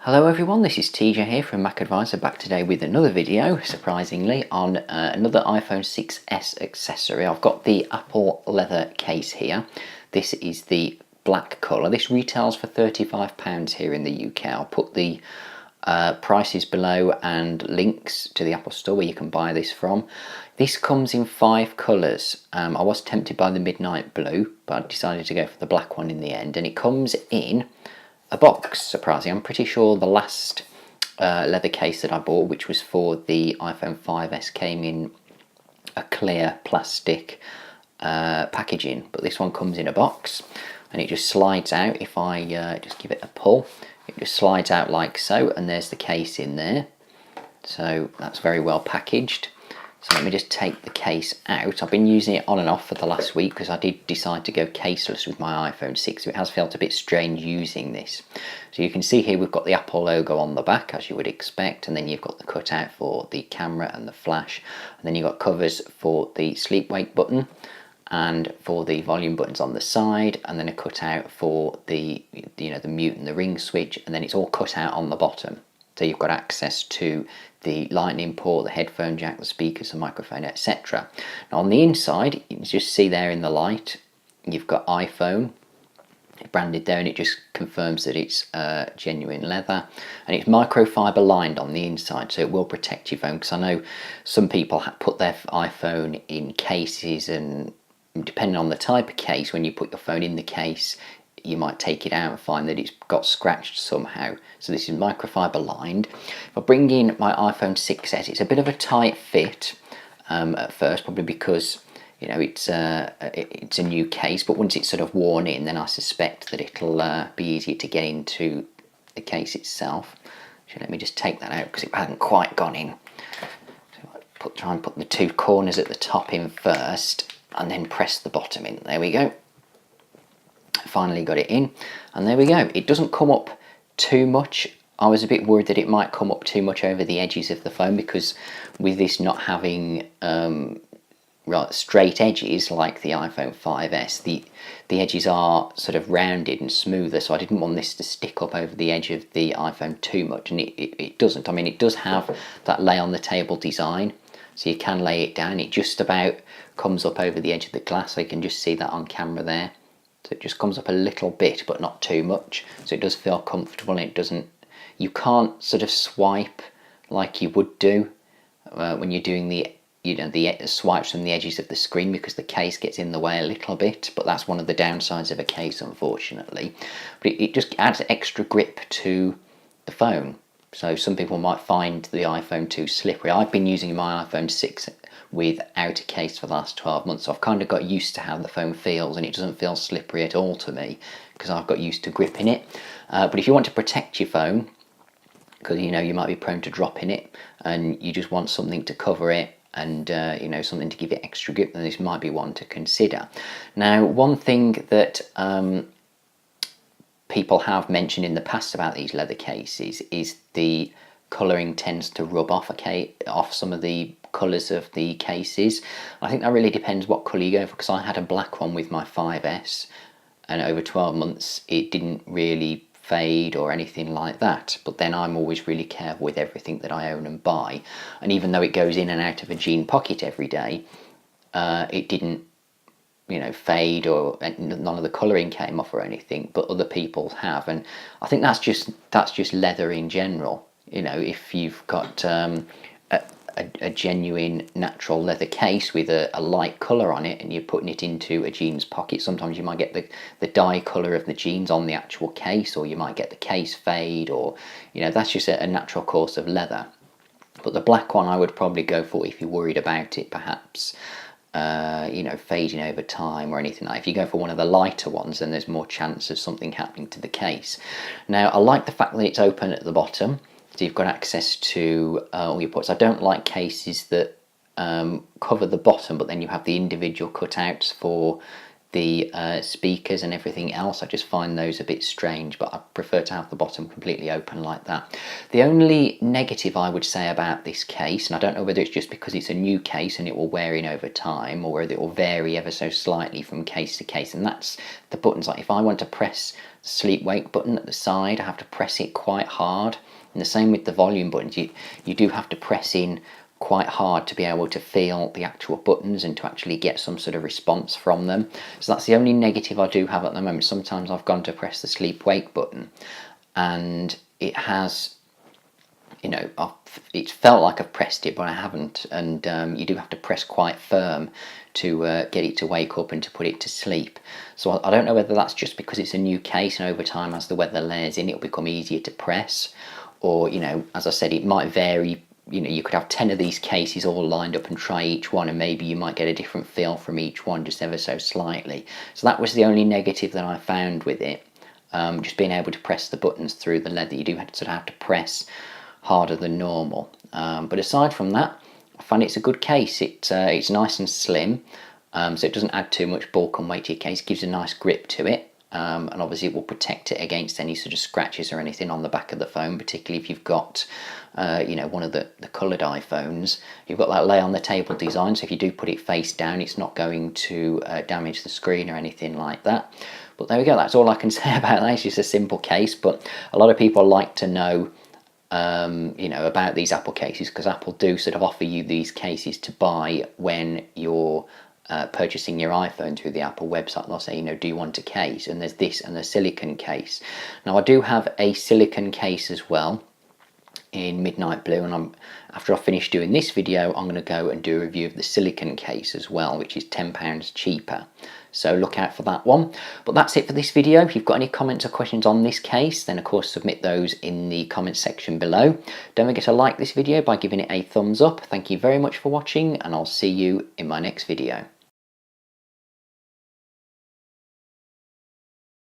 Hello everyone, this is TJ here from Mac Advisor, back today with another video, surprisingly, on another iPhone 6s accessory. I've got the Apple leather case here. This is the black colour. This retails for £35 here in the UK. I'll put the prices below and links to the Apple store where you can buy this from. This comes in 5 colours. I was tempted by the midnight blue, but I decided to go for the black one in the end, and it comes in a box, surprising. I'm pretty sure the last leather case that I bought, which was for the iPhone 5s, came in a clear plastic packaging, but this one comes in a box and it just slides out. If I just give it a pull, it just slides out like so, and there's the case in there. So that's very well packaged. So let me just take the case out. I've been using it on and off for the last week because I did decide to go caseless with my iPhone 6. So it has felt a bit strange using this. So you can see here we've got the Apple logo on the back, as you would expect, and then you've got the cutout for the camera and the flash, and then you've got covers for the sleep wake button and for the volume buttons on the side, and then a cutout for the the mute and the ring switch, and then it's all cut out on the bottom. So you've got access to the lightning port, the headphone jack, the speakers, the microphone, etc. Now on the inside, you can just see there in the light, you've got iPhone branded there, and it just confirms that it's genuine leather, and it's microfiber lined on the inside, so it will protect your phone. Because I know some people put their iPhone in cases, and depending on the type of case, when you put your phone in the case, you might take it out and find that it's got scratched somehow. So this is microfiber lined. If I bring in my iPhone 6s, it's a bit of a tight fit at first, probably because it's a new case, but once it's sort of worn in, then I suspect that it'll be easier to get into the case itself. So let me just take that out because it hadn't quite gone in. So I'll try and put the 2 corners at the top in first, and then press the bottom in. There we go. Finally got it in, and there we go. It doesn't come up too much. I was a bit worried that it might come up too much over the edges of the phone, because with this not having straight edges like the iPhone 5s, the edges are sort of rounded and smoother, so I didn't want this to stick up over the edge of the iPhone too much, and it doesn't. I mean, it does have that lay on the table design, so you can lay it down. It just about comes up over the edge of the glass, so you can just see that on camera there. So it just comes up a little bit, but not too much. So it does feel comfortable, and it doesn't. You can't sort of swipe like you would do when you're doing the swipes from the edges of the screen, because the case gets in the way a little bit. But that's one of the downsides of a case, unfortunately. But it just adds extra grip to the phone. So some people might find the iPhone too slippery. I've been using my iPhone 6 without a case for the last 12 months, so I've kind of got used to how the phone feels, and it doesn't feel slippery at all to me because I've got used to gripping it. But if you want to protect your phone, because you might be prone to dropping it, and you just want something to cover it, and something to give it extra grip, then this might be one to consider. Now, one thing that people have mentioned in the past about these leather cases is the colouring tends to rub off some of the colours of the cases. I think that really depends what colour you go for, because I had a black one with my 5s, and over 12 months it didn't really fade or anything like that. But then I'm always really careful with everything that I own and buy, and even though it goes in and out of a jean pocket every day, it didn't fade, or none of the colouring came off or anything, but other people have. And I think that's just leather in general. If you've got a genuine natural leather case with a light colour on it, and you're putting it into a jeans pocket, sometimes you might get the dye colour of the jeans on the actual case, or you might get the case fade, or that's just a natural course of leather. But the black one I would probably go for if you're worried about it perhaps fading over time or anything like that. If you go for one of the lighter ones, then there's more chance of something happening to the case. Now, I like the fact that it's open at the bottom, so you've got access to all your ports. I don't like cases that cover the bottom, but then you have the individual cutouts for the speakers and everything else. I just find those a bit strange, but I prefer to have the bottom completely open like that. The only negative I would say about this case, and I don't know whether it's just because it's a new case and it will wear in over time, or whether it will vary ever so slightly from case to case, and that's the buttons. Like if I want to press the sleep wake button at the side, I have to press it quite hard, and the same with the volume buttons. You do have to press in quite hard to be able to feel the actual buttons and to actually get some sort of response from them. So that's the only negative I do have at the moment. Sometimes I've gone to press the sleep wake button and it has, you know, it's felt like I've pressed it, but I haven't, and you do have to press quite firm to get it to wake up and to put it to sleep. So I don't know whether that's just because it's a new case and over time as the weather layers in it'll become easier to press, or, you know, as I said, it might vary. You know, you could have 10 of these cases all lined up and try each one, and maybe you might get a different feel from each one just ever so slightly. So that was the only negative that I found with it, just being able to press the buttons through the leather. You do have to sort of have to press harder than normal, but aside from that, I find it's a good case. It's nice and slim, so it doesn't add too much bulk and weight to your case. It gives a nice grip to it. And obviously it will protect it against any sort of scratches or anything on the back of the phone, particularly if you've got you know, one of the coloured iPhones. You've got that lay on the table design, so if you do put it face down it's not going to damage the screen or anything like that. But there we go, that's all I can say about that. It's just a simple case, but a lot of people like to know you know, about these Apple cases, because Apple do sort of offer you these cases to buy when you're purchasing your iPhone through the Apple website. They'll say, you know, do you want a case? And there's this and the silicone case. Now I do have a silicone case as well in midnight blue, and after I finish doing this video I'm going to go and do a review of the silicone case as well, which is £10 cheaper, so look out for that one. But that's it for this video. If you've got any comments or questions on this case, then of course submit those in the comments section below. Don't forget to like this video by giving it a thumbs up. Thank you very much for watching, and I'll see you in my next video.